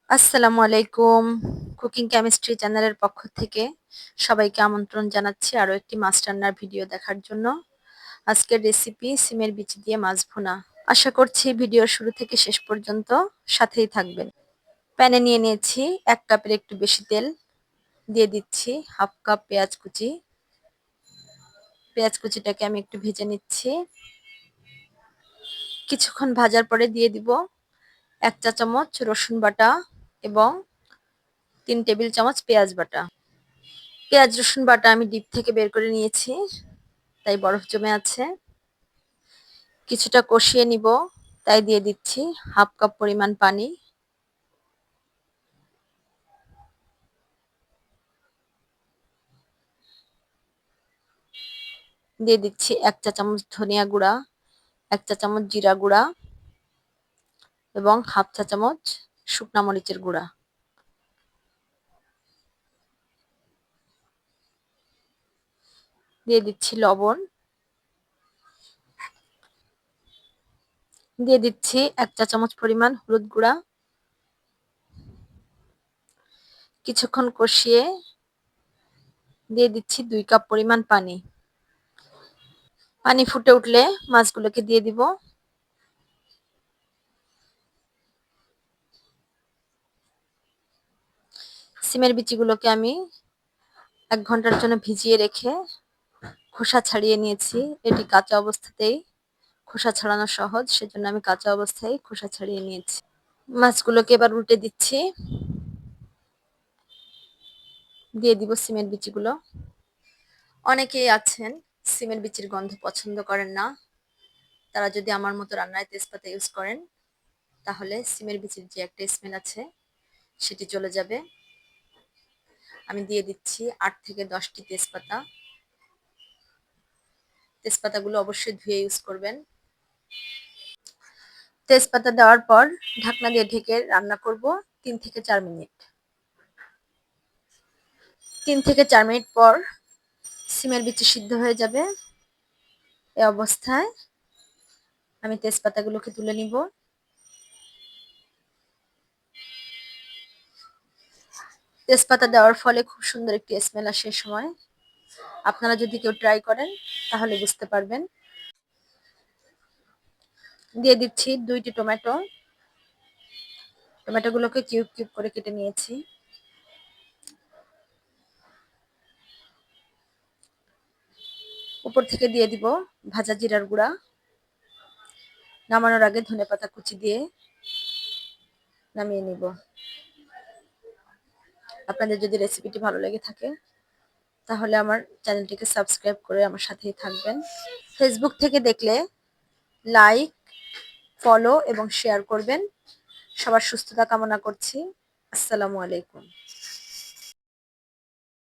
আসসালামু আলাইকুম। Cooking chemistry চ্যানেলের পক্ষ থেকে সবাইকে আমন্ত্রণ জানাচ্ছি আরো একটি মাছ রান্নার ভিডিও দেখার জন্য। আজকের রেসিপি সিমের বিচি দিয়ে মাছ ভুনা। আশা করছি ভিডিওর শুরু থেকে শেষ পর্যন্ত সাথেই থাকবেন। প্যানে নিয়ে নিয়েছি 1 কাপের একটু বেশি তেল, দিয়ে দিচ্ছি 1/2 কাপ পেঁয়াজ কুচি। পেঁয়াজ কুচিটাকে আমি একটু ভেজে নিচ্ছি। কিছুক্ষণ ভাজার পরে দিয়ে দিব 1 চা চামচ রসুন বাটা এবং 3 টেবিল চামচ পেঁয়াজ বাটা। পেঁয়াজ রসুন বাটা আমি ডিপ থেকে বের করে নিয়েছি, তাই বরফ জমে আছে। কিছুটা কষিয়ে নিব, তাই দিয়ে দিচ্ছি 1/2 কাপ পরিমাণ পানি। দিয়ে দিচ্ছি 1 চা চামচ ধনিয়া গুঁড়া, 1 চা চামচ জিরা গুঁড়া এবং 1/2 চা চামচ শুকনা মরিচের গুঁড়া। দিয়ে দিচ্ছি লবণ। দিয়ে দিচ্ছি 1 চা চামচ পরিমাণ হলুদ গুঁড়া। কিছুক্ষণ কষিয়ে দিয়ে দিচ্ছি 2 কাপ পরিমাণ পানি। পানি ফুটে উঠলে মাছগুলোকে দিয়ে দিব। সিমের বিচিগুলোকে আমি 1 ঘন্টার জন্য ভিজিয়ে রেখে খোসা ছাড়িয়ে নিয়েছি। এটি কাঁচা অবস্থাতেই খোসা ছাড়ানো সহজ, সেজন্য আমি কাঁচা অবস্থায় খোসা ছাড়িয়ে নিয়েছি। মাছগুলোকে এবার উল্টে দিচ্ছি। দিয়ে দিব সিমের বিচিগুলো। অনেকেই আছেন সিমের বিচির গন্ধ পছন্দ করেন না। তারা যদি আমার মতো রান্নায় তেজপাতা ইউজ করেন, তাহলে সিমের বিচির যে একটা স্মেল আছে সেটি চলে যাবে। আমি দিয়ে দিচ্ছি 8 থেকে 10টি তেজপাতা। তেজপাতাগুলো অবশ্যই ধুয়ে ইউজ করবেন। তেজপাতা দেওয়ার পর ঢাকনা দিয়ে ঢেকে রান্না করব 3 থেকে 4 মিনিট। 3 থেকে 4 মিনিট পর সিমের বিচি সিদ্ধ হয়ে যাবে। এই অবস্থায় আমি তেজপাতাগুলোকে তুলে নিব। তেজপাতা দেওয়ার ফলে খুব সুন্দর একটি স্মেল আসে সময়। আপনারা যদি কেউ ট্রাই করেন তাহলে বুঝতে পারবেন। দিয়ে দিচ্ছি 2টি টমেটো। টমেটোগুলোকে কিউব কিউব করে কেটে নিয়েছি। উপর থেকে দিয়ে দিব ভাজা জিরার গুঁড়া। নামানোর আগে ধনেপাতা কুচি দিয়ে নামিয়ে নিব। আপনাদের যদি রেসিপিটি ভালো লেগে থাকে তাহলে আমার চ্যানেলটিকে সাবস্ক্রাইব করে আমার সাথেই থাকবেন। ফেসবুক থেকে দেখলে লাইক, ফলো এবং শেয়ার করবেন। সবার সুস্থতা কামনা করছি। আসসালামু আলাইকুম।